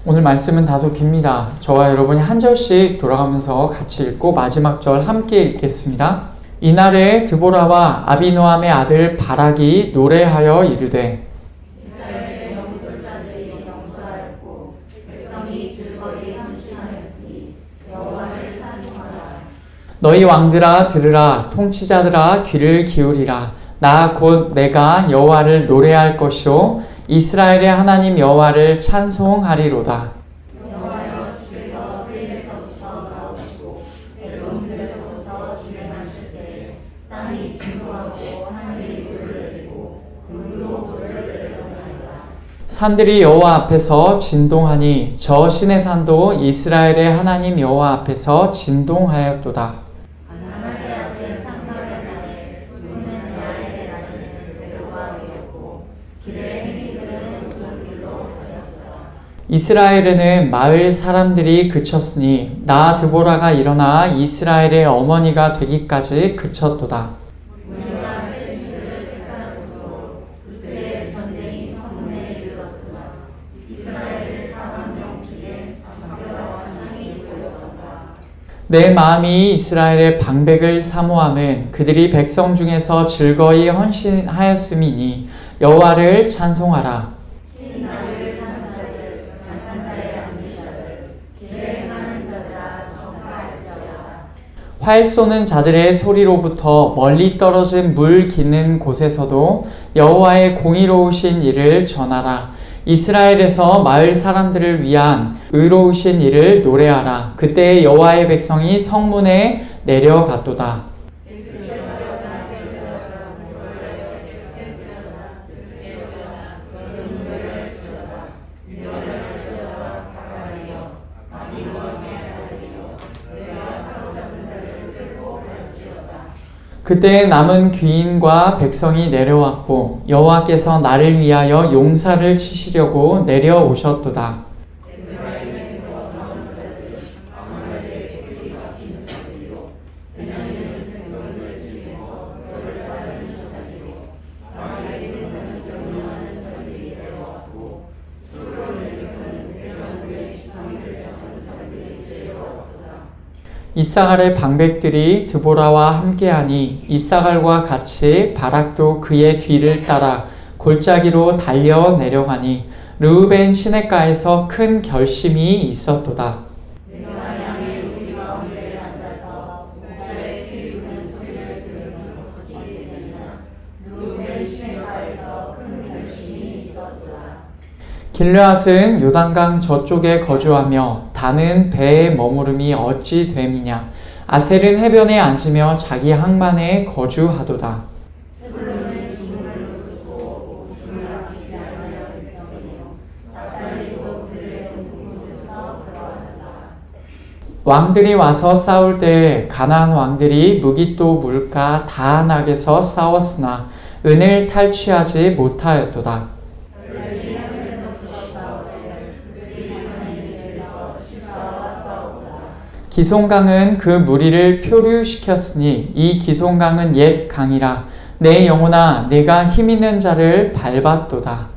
오늘 말씀은 다소 깁니다. 저와 여러분이 한 절씩 돌아가면서 같이 읽고 마지막 절 함께 읽겠습니다. 이날에 드보라와 아비노함의 아들 바락이 노래하여 이르되 이스라엘의 영솔자들이 영솔하였고 백성이 즐거이 헌신하였으니 여호와를 찬송하라. 너희 왕들아 들으라. 통치자들아 귀를 기울이라. 나 곧 내가 여호와를 노래할 것이요 이스라엘의 하나님 여호와를 찬송하리로다. 여호와여, 주께서 세일에서부터 나오시고 에돔들에서부터 진행하실 때에 땅이 진동하고 하늘이 불을 내리고 불로 불을 내려나이다. 산들이 여호와 앞에서 진동하니 저 신의 산도 이스라엘의 하나님 여호와 앞에서 진동하였도다. 만나세 아들 상설의 날에 눈은 야엘의 날에는 메로방이었고 길의 행인들은 우솔길로 가렸더라. 이스라엘에는 마을 사람들이 그쳤으니 나 드보라가 일어나 이스라엘의 어머니가 되기까지 그쳤도다. 우리가 새 신들을 택하였으므로 그때의 전쟁이 성문에 이르렀으나 이스라엘의 4만 명 중에 방패와 찬양이 보였도다. 내 마음이 이스라엘의 방백을 사모함은 그들이 백성 중에서 즐거이 헌신하였음이니 여호와를 찬송하라. 흰 나귀를 타는 자들, 양탄 자에 앉은 자들, 길에 행하는 자들아 전파할지어다. 활 쏘는 자들의 소리로부터 멀리 떨어진 물 기는 곳에서도 여호와의 공의로우신 일을 전하라. 이스라엘에서 마을 사람들을 위한 의로우신 일을 노래하라. 그때 여호와의 백성이 성문에 내려갔도다. 그때 남은 귀인과 백성이 내려왔고 여호와께서 나를 위하여 용사를 치시려고 내려오셨도다. 이사갈의 방백들이 드보라와 함께하니 이사갈과 같이 바락도 그의 뒤를 따라 골짜기로 달려 내려가니 르우벤 시냇가에서 큰 결심이 있었도다. 내가 양의 우리 가운데 앉아서 목자의 피 우는 소리를 들으면 어찌 되느냐. 르우벤 시내가에서 큰 결심이 있었도다. 길르앗은 요단강 저쪽에 거주하며 단은 배에 머무름이 어찌 됨이냐. 아셀은 해변에 앉으며 자기 항만에 거주하도다. 스불론은 죽음을 웃고 목숨을 아끼지 않으려 백성이요 납달리도 그들의 높은 곳에서 걸어간다. 왕들이 와서 싸울 때 가나안 왕들이 무깃도 물가 다한악에서 싸웠으나 은을 탈취하지 못하였도다. 기송강은 그 무리를 표류시켰으니 이 기송강은 옛 강이라. 내 영혼아 내가 힘있는 자를 밟았도다.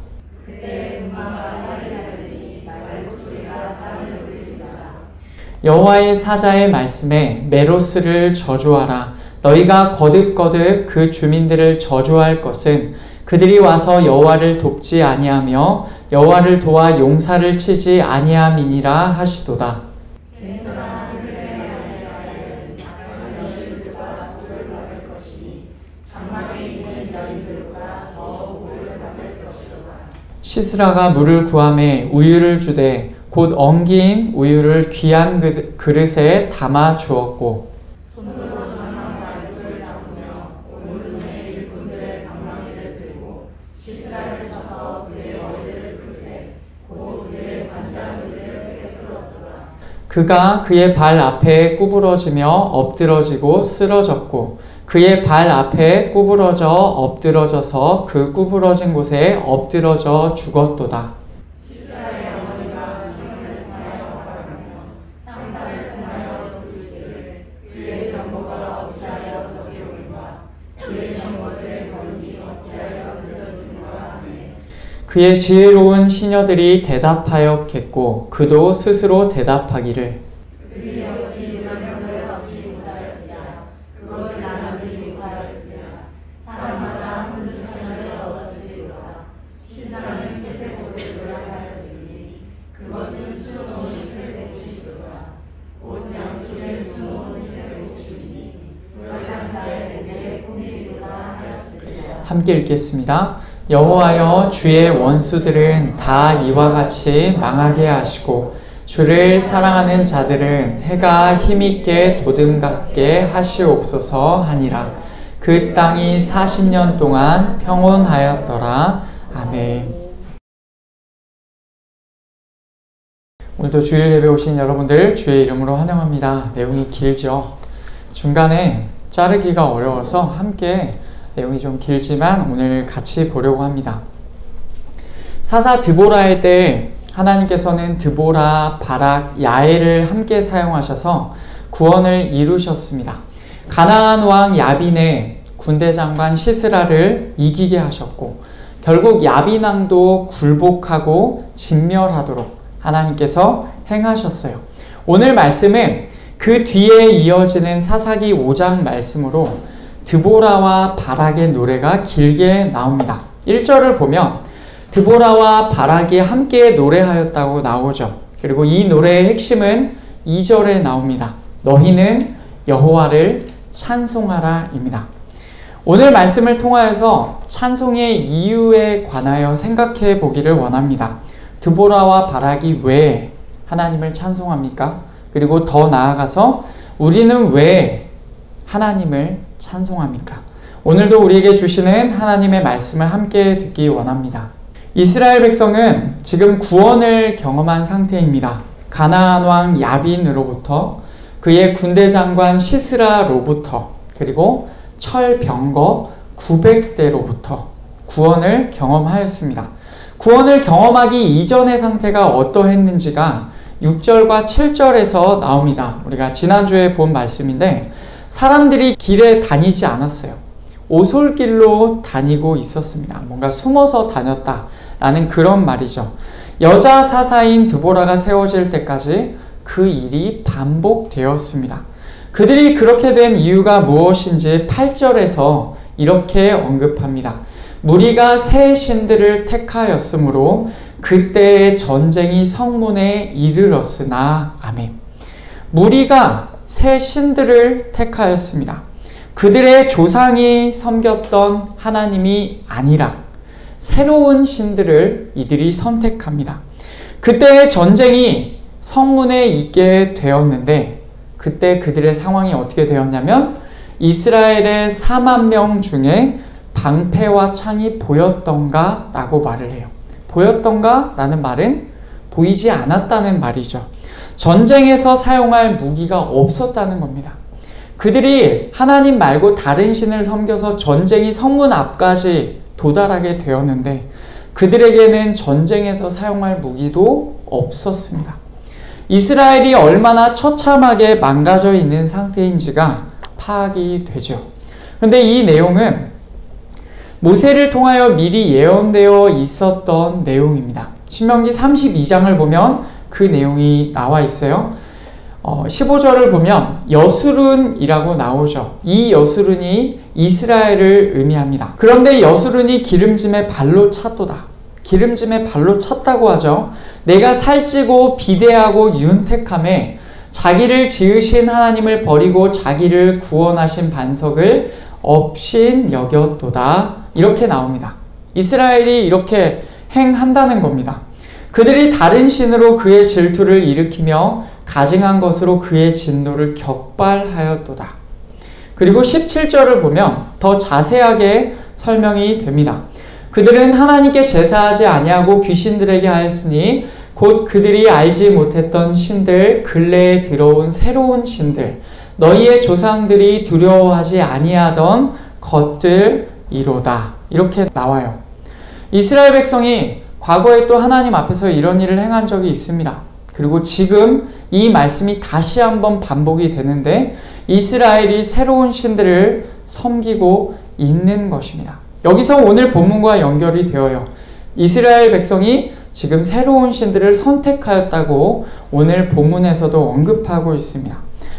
여호와의 사자의 말씀에 메로스를 저주하라. 너희가 거듭거듭 그 주민들을 저주할 것은 그들이 와서 여호와를 돕지 아니하며 여호와를 도와 용사를 치지 아니함이니라 하시도다. 시스라가 물을 구하매 우유를 주되 곧 엉긴 우유를 귀한 그릇에 담아 주었고 손으로 장막 말뚝을 잡으며 온 손에 일꾼들의 방망이를 들고 시스라를 쳐서 그의 머리를 긁되 곧 그의 관자놀이를 깨뜨렸도다. 그가 그의 발 앞에 구부러지며 엎드러지고 쓰러졌고 그의 발 앞에 구부러져 엎드러져서 그 구부러진 곳에 엎드러져 죽었도다. 시스라의 어머니가 창을 통하여 바라보며 창사를 통하여 부르기를 그의 병거가 어찌하여 저기 오는가 그의 병거들의 걸음이 어찌하여 늦어지는가 하네. 그의 지혜로운 시녀들이 대답하였겠고 그도 스스로 대답하기를 그들이 어찌 명령을 얻지 못하였으랴. 그것을 나누지 못하였으랴. 사람마다 한두 처녀를 얻었으리로다. 신사는 채색 옷을 노력하였으니 그것은 수놓은 채색 옷이로다. 곧 양쪽에 수놓은 채색 옷이니 노력한 자의 목에 꾸미리로다 하였으리라. 함께 읽겠습니다. 여호와여 주의 원수들은 다 이와 같이 망하게 하시고 주를 사랑하는 자들은 해가 힘있게 도듬갑게 하시옵소서 하니라. 그 땅이 40년 동안 평온하였더라. 아멘. 오늘도 주일 예배 오신 여러분들 주의 이름으로 환영합니다. 내용이 길죠. 중간에 자르기가 어려워서 함께 내용이 좀 길지만 오늘 같이 보려고 합니다. 사사 드보라의 때 하나님께서는 드보라, 바락, 야엘을 함께 사용하셔서 구원을 이루셨습니다. 가나안 왕 야빈의 군대 장관 시스라를 이기게 하셨고 결국 야빈 왕도 굴복하고 진멸하도록 하나님께서 행하셨어요. 오늘 말씀은 그 뒤에 이어지는 사사기 5장 말씀으로 드보라와 바락의 노래가 길게 나옵니다. 1절을 보면 드보라와 바락이 함께 노래하였다고 나오죠. 그리고 이 노래의 핵심은 2절에 나옵니다. 너희는 여호와를 찬송하라 입니다. 오늘 말씀을 통하여서 찬송의 이유에 관하여 생각해 보기를 원합니다. 드보라와 바락이 왜 하나님을 찬송합니까? 그리고 더 나아가서 우리는 왜 하나님을 찬송합니까? 오늘도 우리에게 주시는 하나님의 말씀을 함께 듣기 원합니다. 이스라엘 백성은 지금 구원을 경험한 상태입니다. 가나안 왕 야빈으로부터 그의 군대 장관 시스라로부터 그리고 철병거 900대로부터 구원을 경험하였습니다. 구원을 경험하기 이전의 상태가 어떠했는지가 6절과 7절에서 나옵니다. 우리가 지난주에 본 말씀인데 사람들이 길에 다니지 않았어요. 오솔길로 다니고 있었습니다. 뭔가 숨어서 다녔다라는 그런 말이죠. 여자 사사인 드보라가 세워질 때까지 그 일이 반복되었습니다. 그들이 그렇게 된 이유가 무엇인지 8절에서 이렇게 언급합니다. 무리가 새 신들을 택하였으므로 그때의 전쟁이 성문에 이르렀으나 아멘. 무리가 새 신들을 택하였습니다. 그들의 조상이 섬겼던 하나님이 아니라 새로운 신들을 이들이 선택합니다. 그때의 전쟁이 성문에 있게 되었는데 그때 그들의 상황이 어떻게 되었냐면 이스라엘의 4만 명 중에 방패와 창이 보였던가 라고 말을 해요. 보였던가 라는 말은 보이지 않았다는 말이죠. 전쟁에서 사용할 무기가 없었다는 겁니다. 그들이 하나님 말고 다른 신을 섬겨서 전쟁이 성문 앞까지 도달하게 되었는데 그들에게는 전쟁에서 사용할 무기도 없었습니다. 이스라엘이 얼마나 처참하게 망가져 있는 상태인지가 파악이 되죠. 그런데 이 내용은 모세를 통하여 미리 예언되어 있었던 내용입니다. 신명기 32장을 보면 그 내용이 나와 있어요. 15절을 보면 여수룬이라고 나오죠. 이 여수룬이 이스라엘을 의미합니다. 그런데 여수룬이 기름짐에 발로 찼도다. 기름짐에 발로 찼다고 하죠. 내가 살찌고 비대하고 윤택함에 자기를 지으신 하나님을 버리고 자기를 구원하신 반석을 업신 여겼도다. 이렇게 나옵니다. 이스라엘이 이렇게 행한다는 겁니다. 그들이 다른 신으로 그의 질투를 일으키며 가증한 것으로 그의 진노를 격발하였도다. 그리고 17절을 보면 더 자세하게 설명이 됩니다. 그들은 하나님께 제사하지 아니하고 귀신들에게 하였으니 곧 그들이 알지 못했던 신들, 근래에 들어온 새로운 신들, 너희의 조상들이 두려워하지 아니하던 것들이로다. 이렇게 나와요. 이스라엘 백성이 과거에 또 하나님 앞에서 이런 일을 행한 적이 있습니다. 그리고 지금 이 말씀이 다시 한번 반복이 되는데 이스라엘이 새로운 신들을 섬기고 있는 것입니다. 여기서 오늘 본문과 연결이 되어요. 이스라엘 백성이 지금 새로운 신들을 선택하였다고 오늘 본문에서도 언급하고 있습니다.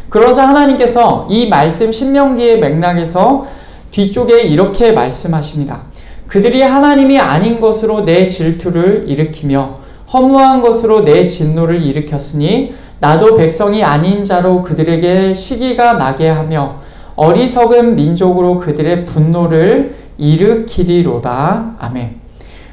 그러자 하나님께서 이 말씀 신명기의 맥락에서 뒤쪽에 이렇게 말씀하십니다. 그들이 하나님이 아닌 것으로 내 질투를 일으키며 허무한 것으로 내 진노를 일으켰으니 나도 백성이 아닌 자로 그들에게 시기가 나게 하며 어리석은 민족으로 그들의 분노를 일으키리로다. 아멘.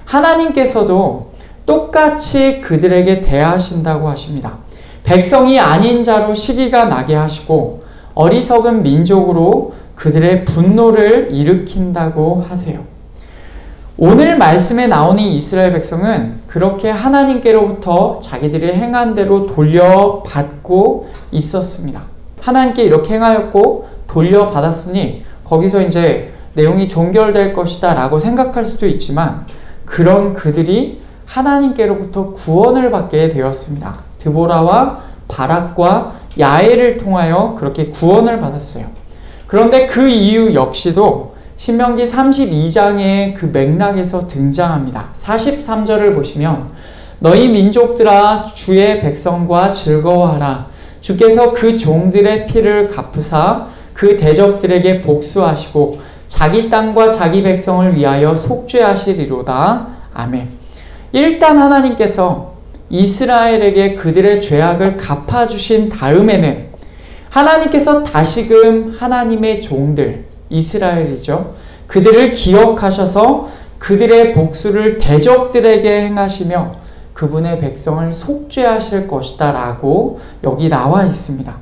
하나님께서도 똑같이 그들에게 대하신다고 하십니다. 백성이 아닌 자로 시기가 나게 하시고 어리석은 민족으로 그들의 분노를 일으킨다고 하세요. 오늘 말씀에 나오는 이스라엘 백성은 그렇게 하나님께로부터 자기들이 행한 대로 돌려받고 있었습니다. 하나님께 이렇게 행하였고 돌려받았으니 거기서 이제 내용이 종결될 것이다 라고 생각할 수도 있지만 그런 그들이 하나님께로부터 구원을 받게 되었습니다. 드보라와 바락과 야엘을 통하여 그렇게 구원을 받았어요. 그런데 그 이유 역시도 신명기 32장의 그 맥락에서 등장합니다. 43절을 보시면 너희 민족들아 주의 백성과 즐거워하라. 주께서 그 종들의 피를 갚으사 그 대적들에게 복수하시고 자기 땅과 자기 백성을 위하여 속죄하시리로다. 아멘. 일단 하나님께서 이스라엘에게 그들의 죄악을 갚아주신 다음에는 하나님께서 다시금 하나님의 종들, 이스라엘이죠. 그들을 기억하셔서 그들의 복수를 대적들에게 행하시며 그분의 백성을 속죄하실 것이다 라고 여기 나와 있습니다.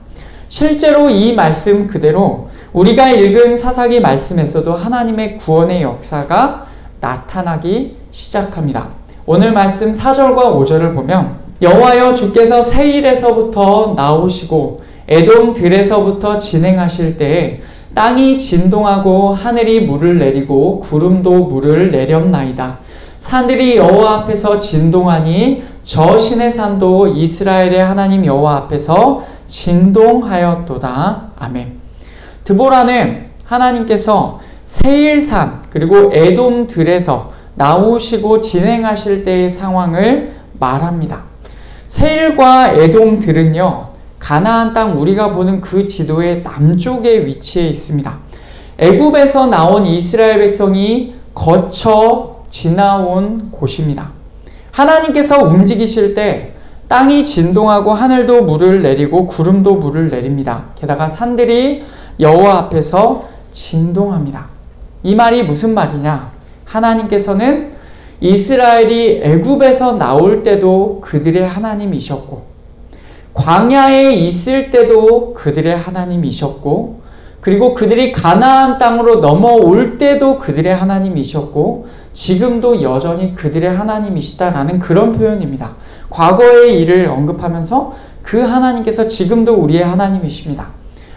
실제로 이 말씀 그대로 우리가 읽은 사사기 말씀에서도 하나님의 구원의 역사가 나타나기 시작합니다. 오늘 말씀 4절과 5절을 보면 여호와여 주께서 세일에서부터 나오시고 에돔 들에서부터 진행하실 때에 땅이 진동하고 하늘이 물을 내리고 구름도 물을 내렸나이다. 산들이 여호와 앞에서 진동하니 저 신의 산도 이스라엘의 하나님 여호와 앞에서 진동하였도다. 아멘. 드보라는 하나님께서 세일산 그리고 에돔 들에서 나오시고 진행하실 때의 상황을 말합니다. 세일과 에돔 들은요, 가나안 땅 우리가 보는 그 지도의 남쪽에 위치해 있습니다. 애굽에서 나온 이스라엘 백성이 거쳐 지나온 곳입니다. 하나님께서 움직이실 때 땅이 진동하고 하늘도 물을 내리고 구름도 물을 내립니다. 게다가 산들이 여호와 앞에서 진동합니다. 이 말이 무슨 말이냐? 하나님께서는 이스라엘이 애굽에서 나올 때도 그들의 하나님이셨고 광야에 있을 때도 그들의 하나님이셨고 그리고 그들이 가나안 땅으로 넘어올 때도 그들의 하나님이셨고 지금도 여전히 그들의 하나님이시다라는 그런 표현입니다. 과거의 일을 언급하면서 그 하나님께서 지금도 우리의 하나님이십니다.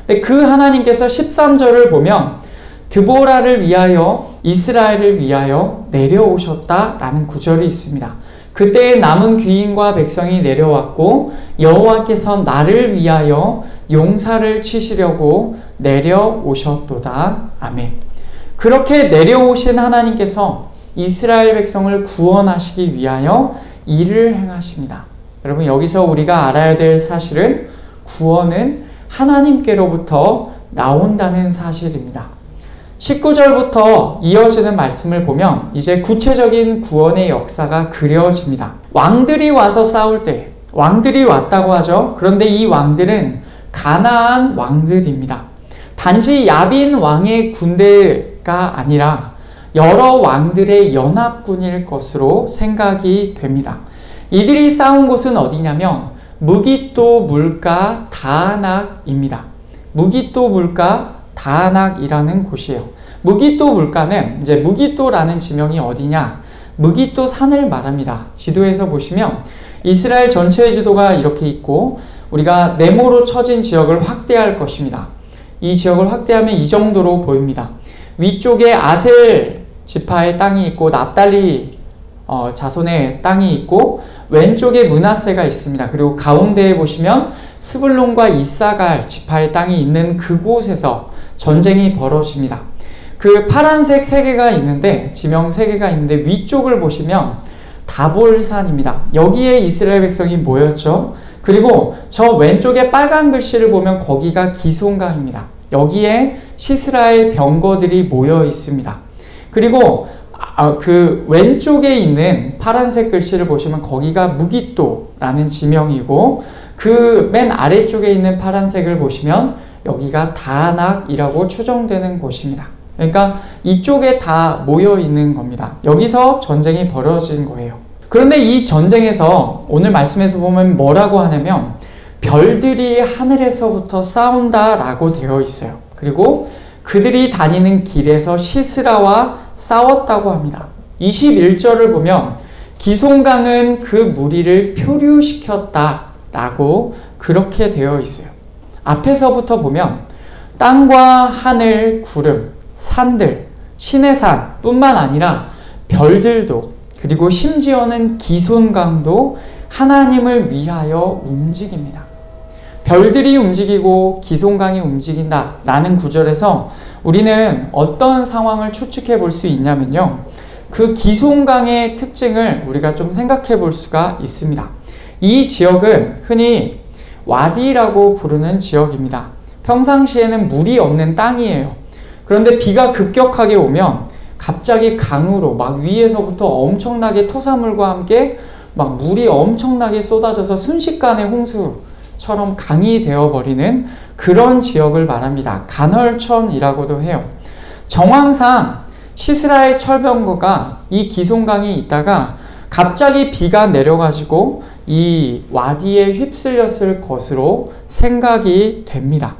근데 그 하나님께서 13절을 보면 드보라를 위하여 이스라엘을 위하여 내려오셨다라는 구절이 있습니다. 그때의 남은 귀인과 백성이 내려왔고 여호와께서 나를 위하여 용사를 치시려고 내려오셨도다. 아멘. 그렇게 내려오신 하나님께서 이스라엘 백성을 구원하시기 위하여 일을 행하십니다. 여러분 여기서 우리가 알아야 될 사실은 구원은 하나님께로부터 나온다는 사실입니다. 19절부터 이어지는 말씀을 보면 이제 구체적인 구원의 역사가 그려집니다. 왕들이 와서 싸울 때 왕들이 왔다고 하죠. 그런데 이 왕들은 가나안 왕들입니다. 단지 야빈 왕의 군대가 아니라 여러 왕들의 연합군일 것으로 생각이 됩니다. 이들이 싸운 곳은 어디냐면 무깃도 물가 다낙입니다. 무깃도 물가 다낙이라는 곳이에요. 무깃도 물가는 이제 무깃도라는 지명이 어디냐? 무깃도 산을 말합니다. 지도에서 보시면 이스라엘 전체의 지도가 이렇게 있고 우리가 네모로 쳐진 지역을 확대할 것입니다. 이 지역을 확대하면 이 정도로 보입니다. 위쪽에 아셀 지파의 땅이 있고 납달리 자손의 땅이 있고 왼쪽에 므낫세가 있습니다. 그리고 가운데에 보시면 스불론과 이사갈 지파의 땅이 있는 그곳에서 전쟁이 벌어집니다. 그 파란색 3개가 있는데 지명 3개가 있는데 위쪽을 보시면 다볼산입니다. 여기에 이스라엘 백성이 모였죠. 그리고 저 왼쪽에 빨간 글씨를 보면 거기가 기손강입니다. 여기에 시스라의 병거들이 모여 있습니다. 그리고 그 왼쪽에 있는 파란색 글씨를 보시면 거기가 무기또라는 지명이고, 그 맨 아래쪽에 있는 파란색을 보시면 여기가 다낙이라고 추정되는 곳입니다. 그러니까 이쪽에 다 모여 있는 겁니다. 여기서 전쟁이 벌어진 거예요. 그런데 이 전쟁에서 오늘 말씀에서 보면 뭐라고 하냐면 별들이 하늘에서부터 싸운다라고 되어 있어요. 그리고 그들이 다니는 길에서 시스라와 싸웠다고 합니다. 21절을 보면 기손강은 그 무리를 표류시켰다라고 그렇게 되어 있어요. 앞에서부터 보면 땅과 하늘, 구름, 산들, 신의 산 뿐만 아니라 별들도, 그리고 심지어는 기손강도 하나님을 위하여 움직입니다. 별들이 움직이고 기손강이 움직인다 라는 구절에서 우리는 어떤 상황을 추측해 볼 수 있냐면요, 그 기손강의 특징을 우리가 좀 생각해 볼 수가 있습니다. 이 지역은 흔히 와디라고 부르는 지역입니다. 평상시에는 물이 없는 땅이에요. 그런데 비가 급격하게 오면 갑자기 강으로 막 위에서부터 엄청나게 토사물과 함께 막 물이 엄청나게 쏟아져서 순식간에 홍수처럼 강이 되어버리는 그런 지역을 말합니다. 간헐천이라고도 해요. 정황상 시스라의 철병거가 이 기손강에 있다가 갑자기 비가 내려가지고 이 와디에 휩쓸렸을 것으로 생각이 됩니다.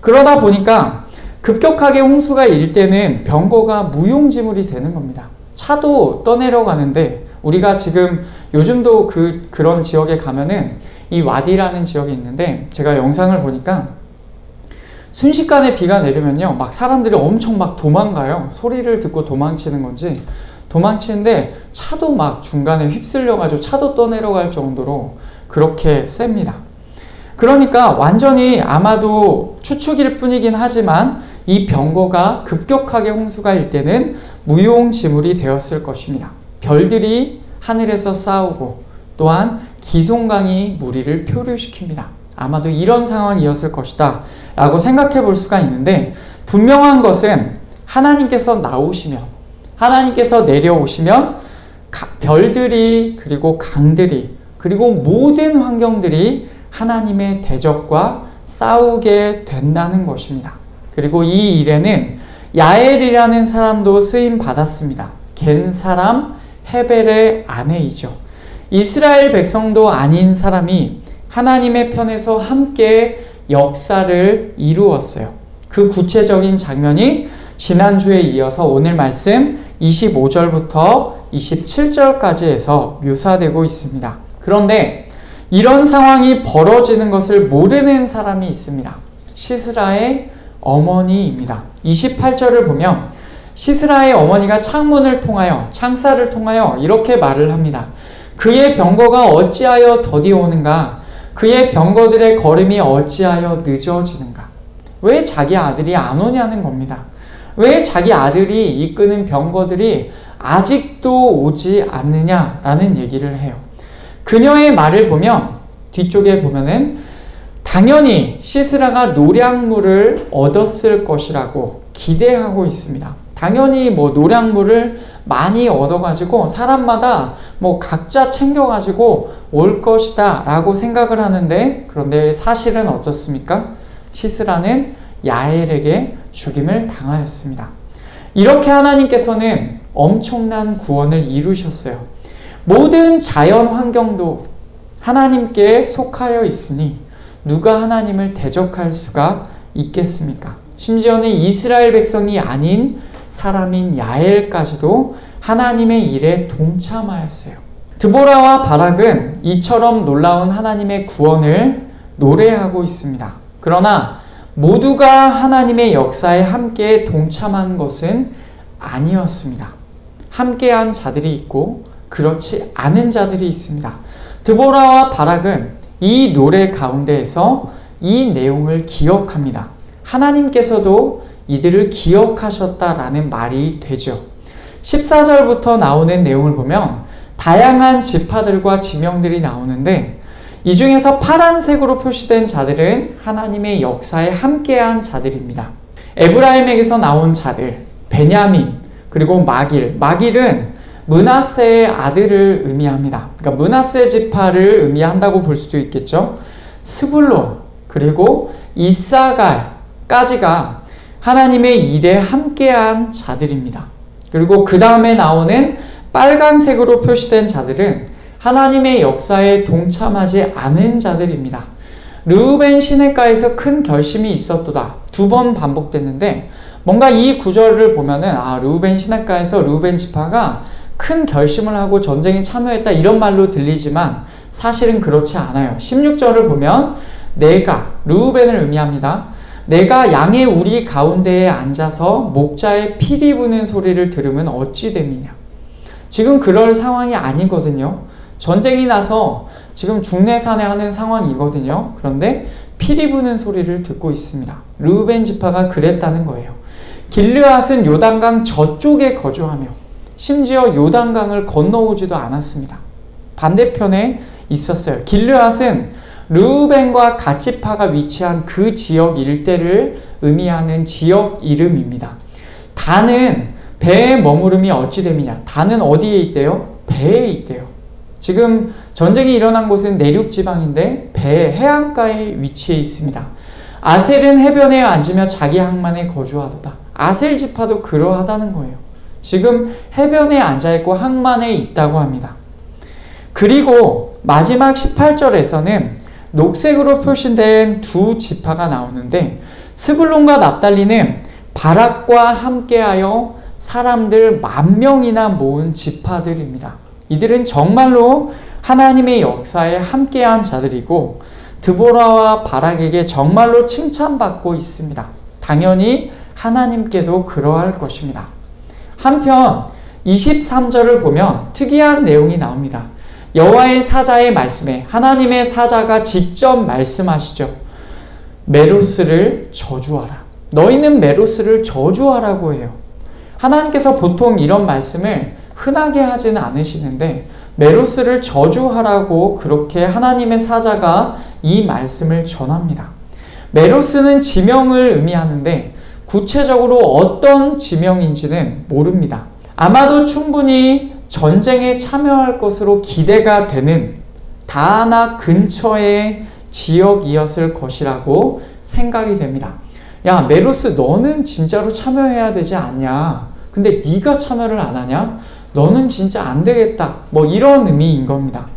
그러다 보니까 급격하게 홍수가 일 때는 병거가 무용지물이 되는 겁니다. 차도 떠내려가는데, 우리가 지금 요즘도 그런 지역에 가면은 이 와디라는 지역이 있는데, 제가 영상을 보니까 순식간에 비가 내리면요, 막 사람들이 엄청 막 도망가요. 소리를 듣고 도망치는 건지 도망치는데 차도 막 중간에 휩쓸려가지고 차도 떠내려갈 정도로 그렇게 셉니다. 그러니까 완전히 아마도 추측일 뿐이긴 하지만 이 병거가 급격하게 홍수가 일 때는 무용지물이 되었을 것입니다. 별들이 하늘에서 싸우고 또한 기손강이 무리를 표류시킵니다. 아마도 이런 상황이었을 것이다 라고 생각해 볼 수가 있는데, 분명한 것은 하나님께서 나오시면, 하나님께서 내려오시면 별들이, 그리고 강들이, 그리고 모든 환경들이 하나님의 대적과 싸우게 된다는 것입니다. 그리고 이 일에는 야엘이라는 사람도 쓰임 받았습니다. 겐 사람 헤벨의 아내이죠. 이스라엘 백성도 아닌 사람이 하나님의 편에서 함께 역사를 이루었어요. 그 구체적인 장면이 지난주에 이어서 오늘 말씀 25절부터 27절까지 해서 묘사되고 있습니다. 그런데 이런 상황이 벌어지는 것을 모르는 사람이 있습니다. 시스라의 어머니입니다. 28절을 보면 시스라의 어머니가 창문을 통하여, 창살을 통하여 이렇게 말을 합니다. 그의 병거가 어찌하여 더디 오는가? 그의 병거들의 걸음이 어찌하여 늦어지는가? 왜 자기 아들이 안 오냐는 겁니다. 왜 자기 아들이 이끄는 병거들이 아직도 오지 않느냐라는 얘기를 해요. 그녀의 말을 보면 뒤쪽에 보면은 당연히 시스라가 노량물을 얻었을 것이라고 기대하고 있습니다. 당연히 뭐 노량물을 많이 얻어가지고 사람마다 뭐 각자 챙겨가지고 올 것이다 라고 생각을 하는데, 그런데 사실은 어떻습니까? 시스라는 야엘에게 죽임을 당하였습니다. 이렇게 하나님께서는 엄청난 구원을 이루셨어요. 모든 자연 환경도 하나님께 속하여 있으니 누가 하나님을 대적할 수가 있겠습니까? 심지어는 이스라엘 백성이 아닌 사람인 야엘까지도 하나님의 일에 동참하였어요. 드보라와 바락은 이처럼 놀라운 하나님의 구원을 노래하고 있습니다. 그러나 모두가 하나님의 역사에 함께 동참한 것은 아니었습니다. 함께한 자들이 있고 그렇지 않은 자들이 있습니다. 드보라와 바락은 이 노래 가운데에서 이 내용을 기억합니다. 하나님께서도 이들을 기억하셨다라는 말이 되죠. 14절부터 나오는 내용을 보면 다양한 지파들과 지명들이 나오는데 이 중에서 파란색으로 표시된 자들은 하나님의 역사에 함께한 자들입니다. 에브라임에게서 나온 자들, 베냐민, 그리고 마길. 마길은 므낫세의 아들을 의미합니다. 그러니까 므낫세 지파를 의미한다고 볼 수도 있겠죠. 스불론, 그리고 이사갈까지가 하나님의 일에 함께한 자들입니다. 그리고 그 다음에 나오는 빨간색으로 표시된 자들은 하나님의 역사에 동참하지 않은 자들입니다. 르우벤 시내가에서 큰 결심이 있었도다. 2번 반복됐는데 뭔가 이 구절을 보면은 르우벤 시내가에서 르우벤 지파가 큰 결심을 하고 전쟁에 참여했다 이런 말로 들리지만 사실은 그렇지 않아요. 16절을 보면 내가, 르우벤을 의미합니다. 내가 양의 우리 가운데에 앉아서 목자의 피리 부는 소리를 들으면 어찌 됨이냐. 지금 그럴 상황이 아니거든요. 전쟁이 나서 지금 중내산해하는 상황이거든요. 그런데 피리 부는 소리를 듣고 있습니다. 르우벤 지파가 그랬다는 거예요. 길르앗은 요단강 저쪽에 거주하며 심지어 요단강을 건너오지도 않았습니다. 반대편에 있었어요. 길르앗은 르우벤과 갓지파가 위치한 그 지역 일대를 의미하는 지역 이름입니다. 단은 배에 머무름이 어찌 됨이냐. 단은 어디에 있대요? 배에 있대요. 지금 전쟁이 일어난 곳은 내륙 지방인데 배 해안가에 위치해 있습니다. 아셀은 해변에 앉으며 자기 항만에 거주하도다. 아셀 지파도 그러하다는 거예요. 지금 해변에 앉아있고 항만에 있다고 합니다. 그리고 마지막 18절에서는 녹색으로 표시된 2 지파가 나오는데 스불론과 납달리는 바락과 함께하여 사람들 10,000명이나 모은 지파들입니다. 이들은 정말로 하나님의 역사에 함께한 자들이고 드보라와 바락에게 정말로 칭찬받고 있습니다. 당연히 하나님께도 그러할 것입니다. 한편 23절을 보면 특이한 내용이 나옵니다. 여호와의 사자의 말씀에 하나님의 사자가 직접 말씀하시죠. 메로스를 저주하라. 너희는 메로스를 저주하라고 해요. 하나님께서 보통 이런 말씀을 흔하게 하지는 않으시는데 메로스를 저주하라고 그렇게 하나님의 사자가 이 말씀을 전합니다. 메로스는 지명을 의미하는데 구체적으로 어떤 지명인지는 모릅니다. 아마도 충분히 전쟁에 참여할 것으로 기대가 되는 다하나 근처의 지역이었을 것이라고 생각이 됩니다. 야, 메로스 너는 진짜로 참여해야 되지 않냐? 근데 네가 참여를 안 하냐? 너는 진짜 안 되겠다. 뭐 이런 의미인 겁니다.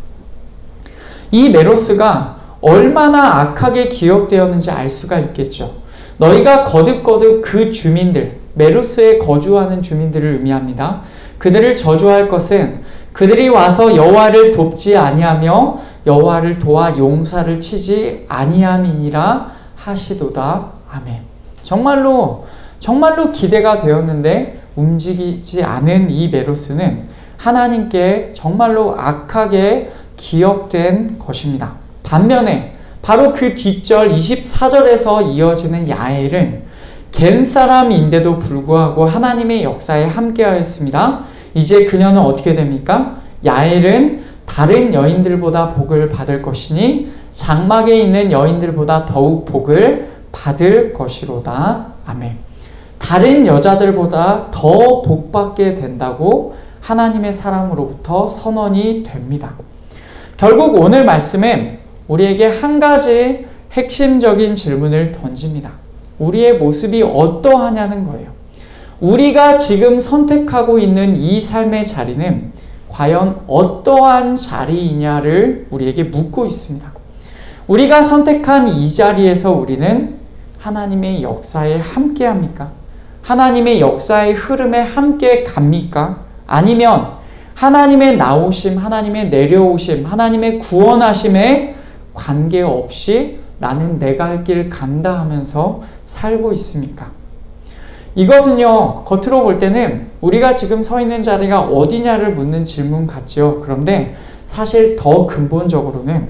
이 메로스가 얼마나 악하게 기억되었는지 알 수가 있겠죠. 너희가 거듭거듭 그 주민들, 메로스에 거주하는 주민들을 의미합니다. 그들을 저주할 것은 그들이 와서 여호와를 돕지 아니하며 여호와를 도와 용사를 치지 아니함이니라 하시도다. 아멘. 정말로 기대가 되었는데 움직이지 않은 이 메로스는 하나님께 정말로 악하게 기억된 것입니다. 반면에 바로 그 뒷절 24절에서 이어지는 야엘은 겐 사람인데도 불구하고 하나님의 역사에 함께하였습니다. 이제 그녀는 어떻게 됩니까? 야엘은 다른 여인들보다 복을 받을 것이니 장막에 있는 여인들보다 더욱 복을 받을 것이로다. 아멘. 다른 여자들보다 더 복받게 된다고 하나님의 사람으로부터 선언이 됩니다. 결국 오늘 말씀은 우리에게 한 가지 핵심적인 질문을 던집니다. 우리의 모습이 어떠하냐는 거예요. 우리가 지금 선택하고 있는 이 삶의 자리는 과연 어떠한 자리이냐를 우리에게 묻고 있습니다. 우리가 선택한 이 자리에서 우리는 하나님의 역사에 함께합니까? 하나님의 역사의 흐름에 함께 갑니까? 아니면 하나님의 나오심, 하나님의 내려오심, 하나님의 구원하심에 관계없이 나는 내가 할 길 간다 하면서 살고 있습니까? 이것은요, 겉으로 볼 때는 우리가 지금 서 있는 자리가 어디냐를 묻는 질문 같죠. 그런데 사실 더 근본적으로는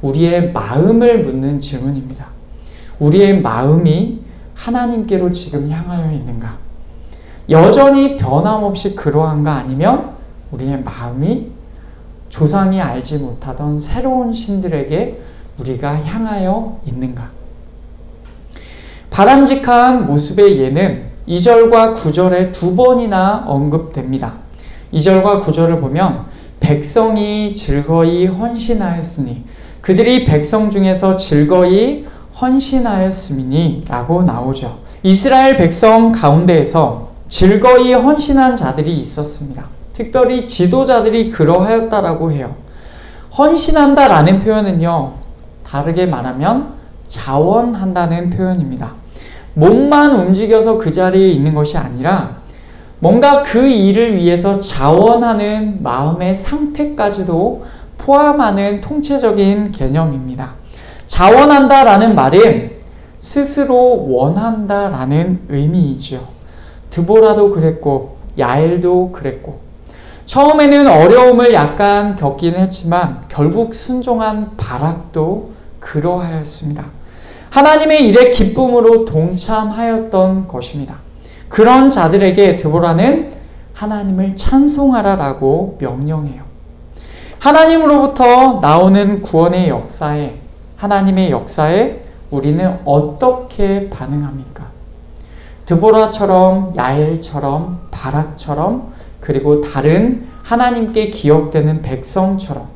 우리의 마음을 묻는 질문입니다. 우리의 마음이 하나님께로 지금 향하여 있는가? 여전히 변함없이 그러한가? 아니면 우리의 마음이 조상이 알지 못하던 새로운 신들에게 우리가 향하여 있는가? 바람직한 모습의 예는 2절과 9절에 2번이나 언급됩니다. 2절과 9절을 보면 백성이 즐거이 헌신하였으니 그들이 백성 중에서 즐거이 헌신하였음이니 라고 나오죠. 이스라엘 백성 가운데에서 즐거이 헌신한 자들이 있었습니다. 특별히 지도자들이 그러하였다라고 해요. 헌신한다라는 표현은요, 다르게 말하면 자원한다는 표현입니다. 몸만 움직여서 그 자리에 있는 것이 아니라 뭔가 그 일을 위해서 자원하는 마음의 상태까지도 포함하는 통째적인 개념입니다. 자원한다라는 말은 스스로 원한다라는 의미이죠. 드보라도 그랬고 야엘도 그랬고 처음에는 어려움을 약간 겪기는 했지만 결국 순종한 바락도 그러하였습니다. 하나님의 일에 기쁨으로 동참하였던 것입니다. 그런 자들에게 드보라는 하나님을 찬송하라라고 명령해요. 하나님으로부터 나오는 구원의 역사에, 하나님의 역사에 우리는 어떻게 반응합니까? 드보라처럼, 야엘처럼, 바락처럼, 그리고 다른 하나님께 기억되는 백성처럼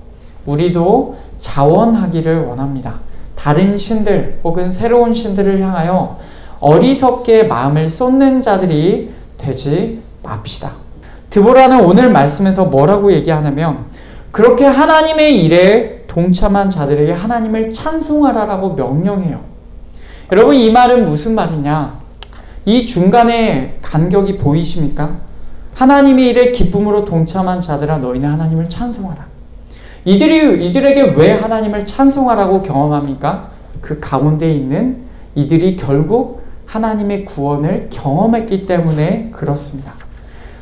우리도 자원하기를 원합니다. 다른 신들 혹은 새로운 신들을 향하여 어리석게 마음을 쏟는 자들이 되지 맙시다. 드보라는 오늘 말씀에서 뭐라고 얘기하냐면 그렇게 하나님의 일에 동참한 자들에게 하나님을 찬송하라라고 명령해요. 여러분, 이 말은 무슨 말이냐? 이 중간에 간격이 보이십니까? 하나님의 일에 기쁨으로 동참한 자들아 너희는 하나님을 찬송하라. 이들에게 왜 하나님을 찬송하라고 경험합니까? 그 가운데 있는 이들이 결국 하나님의 구원을 경험했기 때문에 그렇습니다.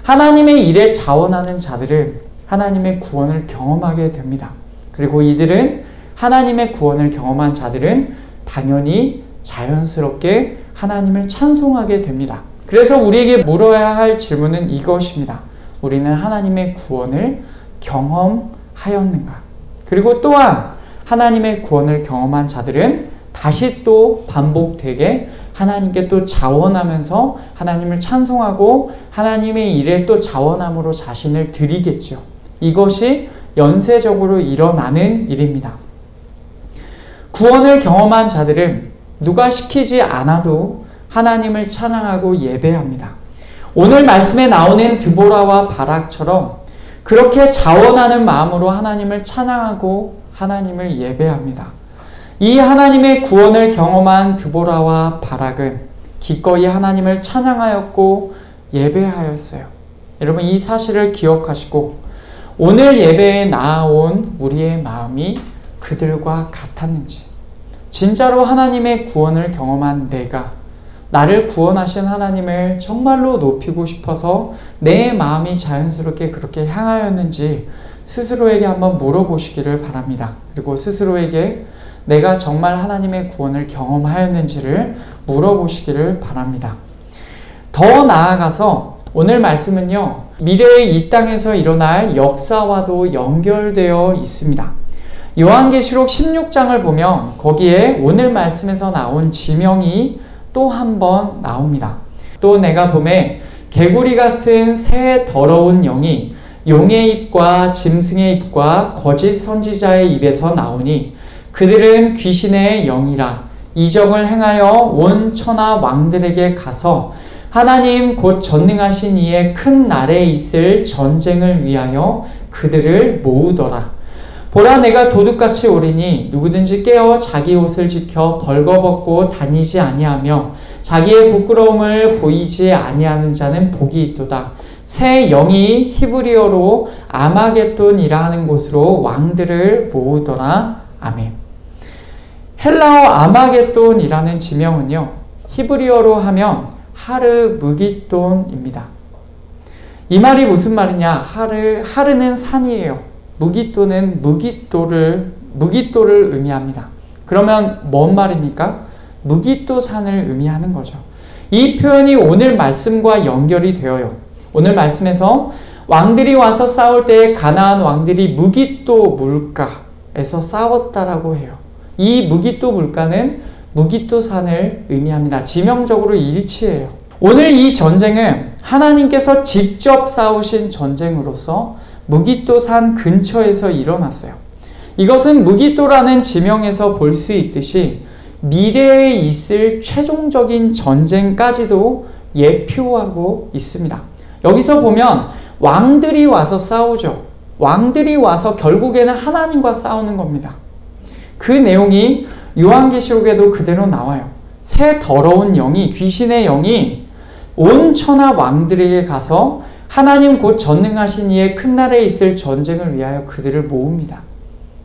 하나님의 일에 자원하는 자들은 하나님의 구원을 경험하게 됩니다. 그리고 이들은 하나님의 구원을 경험한 자들은 당연히 자연스럽게 하나님을 찬송하게 됩니다. 그래서 우리에게 물어야 할 질문은 이것입니다. 우리는 하나님의 구원을 경험하였는가? 그리고 또한 하나님의 구원을 경험한 자들은 다시 또 반복되게 하나님께 또 자원하면서 하나님을 찬송하고 하나님의 일에 또 자원함으로 자신을 드리겠죠. 이것이 연쇄적으로 일어나는 일입니다. 구원을 경험한 자들은 누가 시키지 않아도 하나님을 찬양하고 예배합니다. 오늘 말씀에 나오는 드보라와 바락처럼 그렇게 자원하는 마음으로 하나님을 찬양하고 하나님을 예배합니다. 이 하나님의 구원을 경험한 드보라와 바락은 기꺼이 하나님을 찬양하였고 예배하였어요. 여러분, 이 사실을 기억하시고 오늘 예배에 나아온 우리의 마음이 그들과 같았는지, 진짜로 하나님의 구원을 경험한 내가 나를 구원하신 하나님을 정말로 높이고 싶어서 내 마음이 자연스럽게 그렇게 향하였는지 스스로에게 한번 물어보시기를 바랍니다. 그리고 스스로에게 내가 정말 하나님의 구원을 경험하였는지를 물어보시기를 바랍니다. 더 나아가서 오늘 말씀은요, 미래의 이 땅에서 일어날 역사와도 연결되어 있습니다. 요한계시록 16장을 보면 거기에 오늘 말씀에서 나온 지명이 또 한 번 나옵니다. 또 내가 보매 개구리 같은 새 더러운 영이 용의 입과 짐승의 입과 거짓 선지자의 입에서 나오니 그들은 귀신의 영이라 이적을 행하여 온 천하 왕들에게 가서 하나님 곧 전능하신 이의 큰 날에 있을 전쟁을 위하여 그들을 모으더라. 보라, 내가 도둑같이 오리니 누구든지 깨어 자기 옷을 지켜 벌거벗고 다니지 아니하며 자기의 부끄러움을 보이지 아니하는 자는 복이 있도다. 새 영이 히브리어로 아마겟돈이라 하는 곳으로 왕들을 모으더라. 아멘. 헬라어 아마겟돈이라는 지명은요, 히브리어로 하면 하르무깃돈입니다. 이 말이 무슨 말이냐? 하르는 산이에요. 무깃도는 무깃도를 의미합니다. 그러면 뭔 말입니까? 무깃도산을 의미하는 거죠. 이 표현이 오늘 말씀과 연결이 되어요. 오늘 말씀에서 왕들이 와서 싸울 때 가나안 왕들이 무깃도 물가에서 싸웠다라고 해요. 이 무깃도 물가는 무깃도 산을 의미합니다. 지명적으로 일치해요. 오늘 이 전쟁은 하나님께서 직접 싸우신 전쟁으로서 무깃도 산 근처에서 일어났어요. 이것은 무깃도라는 지명에서 볼 수 있듯이 미래에 있을 최종적인 전쟁까지도 예표하고 있습니다. 여기서 보면 왕들이 와서 싸우죠. 왕들이 와서 결국에는 하나님과 싸우는 겁니다. 그 내용이 요한계시록에도 그대로 나와요. 새 더러운 영이, 귀신의 영이 온 천하 왕들에게 가서 하나님 곧 전능하신 이의 큰 날에 있을 전쟁을 위하여 그들을 모읍니다.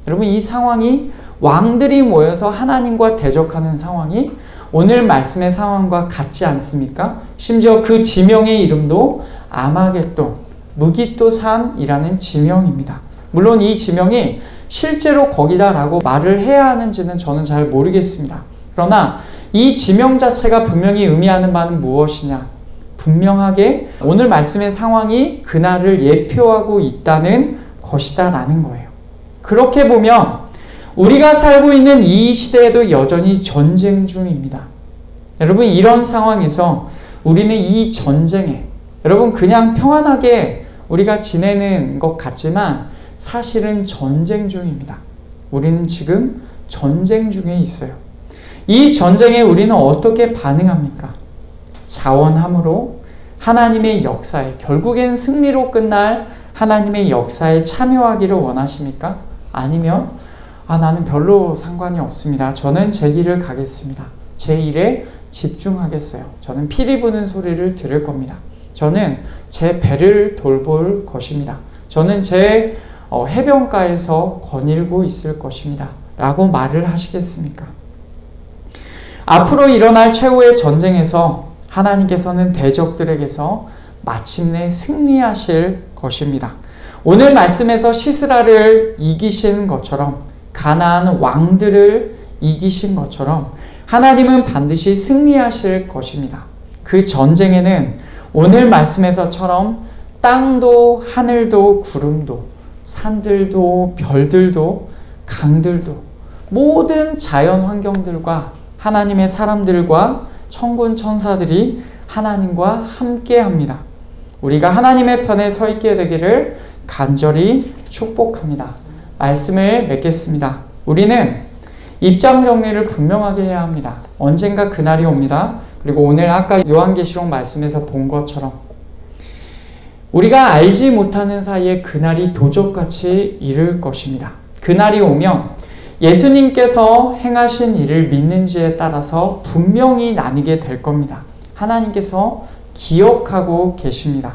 여러분, 이 상황이 왕들이 모여서 하나님과 대적하는 상황이 오늘 말씀의 상황과 같지 않습니까? 심지어 그 지명의 이름도 아마겟돈, 무깃도 산이라는 지명입니다. 물론 이 지명이 실제로 거기다라고 말을 해야 하는지는 저는 잘 모르겠습니다. 그러나 이 지명 자체가 분명히 의미하는 바는 무엇이냐? 분명하게 오늘 말씀의 상황이 그날을 예표하고 있다는 것이다 라는 거예요. 그렇게 보면 우리가 살고 있는 이 시대에도 여전히 전쟁 중입니다. 여러분, 이런 상황에서 우리는 이 전쟁에, 여러분, 그냥 평안하게 우리가 지내는 것 같지만 사실은 전쟁 중입니다. 우리는 지금 전쟁 중에 있어요. 이 전쟁에 우리는 어떻게 반응합니까? 자원함으로 하나님의 역사에, 결국엔 승리로 끝날 하나님의 역사에 참여하기를 원하십니까? 아니면 나는 별로 상관이 없습니다. 저는 제 길을 가겠습니다. 제 일에 집중하겠어요. 저는 피리 부는 소리를 들을 겁니다. 저는 제 배를 돌볼 것입니다. 저는 제 해변가에서 거닐고 있을 것입니다. 라고 말을 하시겠습니까? 앞으로 일어날 최후의 전쟁에서 하나님께서는 대적들에게서 마침내 승리하실 것입니다. 오늘 말씀에서 시스라를 이기신 것처럼, 가나안 왕들을 이기신 것처럼 하나님은 반드시 승리하실 것입니다. 그 전쟁에는 오늘 말씀에서처럼 땅도 하늘도 구름도 산들도 별들도 강들도 모든 자연 환경들과 하나님의 사람들과 천군 천사들이 하나님과 함께합니다. 우리가 하나님의 편에 서 있게 되기를 간절히 축복합니다. 말씀을 맺겠습니다. 우리는 입장 정리를 분명하게 해야 합니다. 언젠가 그날이 옵니다. 그리고 오늘 아까 요한계시록 말씀에서 본 것처럼 우리가 알지 못하는 사이에 그날이 도적같이 이를 것입니다. 그날이 오면 예수님께서 행하신 일을 믿는지에 따라서 분명히 나뉘게 될 겁니다. 하나님께서 기억하고 계십니다.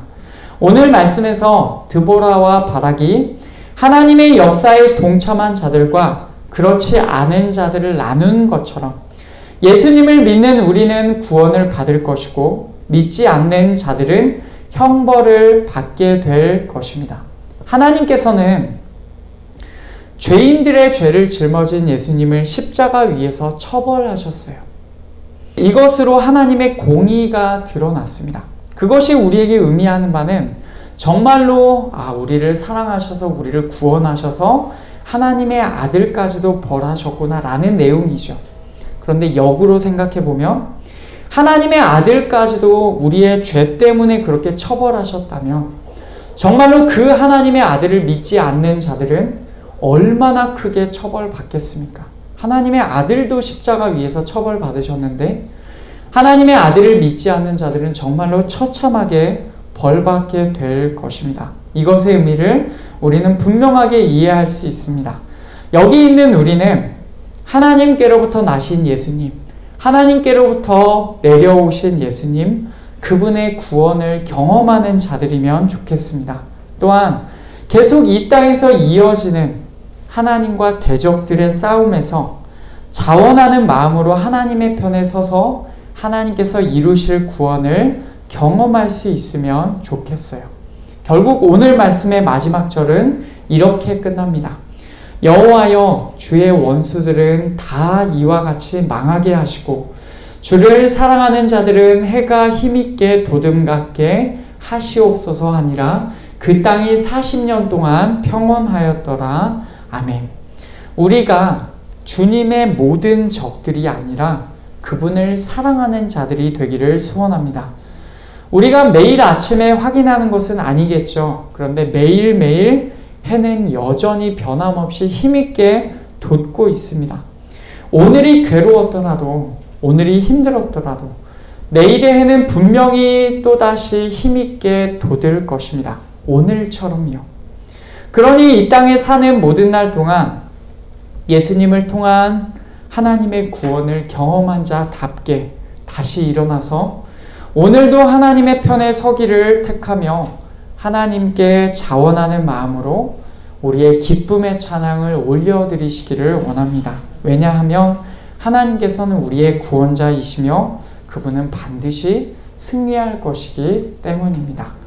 오늘 말씀에서 드보라와 바락이 하나님의 역사에 동참한 자들과 그렇지 않은 자들을 나눈 것처럼 예수님을 믿는 우리는 구원을 받을 것이고 믿지 않는 자들은 형벌을 받게 될 것입니다. 하나님께서는 죄인들의 죄를 짊어진 예수님을 십자가 위에서 처벌하셨어요. 이것으로 하나님의 공의가 드러났습니다. 그것이 우리에게 의미하는 바는 정말로 우리를 사랑하셔서 우리를 구원하셔서 하나님의 아들까지도 벌하셨구나 라는 내용이죠. 그런데 역으로 생각해보면 하나님의 아들까지도 우리의 죄 때문에 그렇게 처벌하셨다면 정말로 그 하나님의 아들을 믿지 않는 자들은 얼마나 크게 처벌받겠습니까? 하나님의 아들도 십자가 위에서 처벌받으셨는데 하나님의 아들을 믿지 않는 자들은 정말로 처참하게 벌받게 될 것입니다. 이것의 의미를 우리는 분명하게 이해할 수 있습니다. 여기 있는 우리는 하나님께로부터 나신 예수님, 하나님께로부터 내려오신 예수님, 그분의 구원을 경험하는 자들이면 좋겠습니다. 또한 계속 이 땅에서 이어지는 하나님과 대적들의 싸움에서 자원하는 마음으로 하나님의 편에 서서 하나님께서 이루실 구원을 경험할 수 있으면 좋겠어요. 결국 오늘 말씀의 마지막 절은 이렇게 끝납니다. 여호와여, 주의 원수들은 다 이와 같이 망하게 하시고 주를 사랑하는 자들은 해가 힘있게 도둠 같게 하시옵소서 하니라. 그 땅이 40년 동안 평온하였더라. 아멘. 우리가 주님의 모든 적들이 아니라 그분을 사랑하는 자들이 되기를 소원합니다. 우리가 매일 아침에 확인하는 것은 아니겠죠. 그런데 매일매일 해는 여전히 변함없이 힘있게 돋고 있습니다. 오늘이 괴로웠더라도, 오늘이 힘들었더라도 내일의 해는 분명히 또다시 힘있게 돋을 것입니다. 오늘처럼요. 그러니 이 땅에 사는 모든 날 동안 예수님을 통한 하나님의 구원을 경험한 자답게 다시 일어나서 오늘도 하나님의 편에 서기를 택하며 하나님께 자원하는 마음으로 우리의 기쁨의 찬양을 올려드리시기를 원합니다. 왜냐하면 하나님께서는 우리의 구원자이시며 그분은 반드시 승리할 것이기 때문입니다.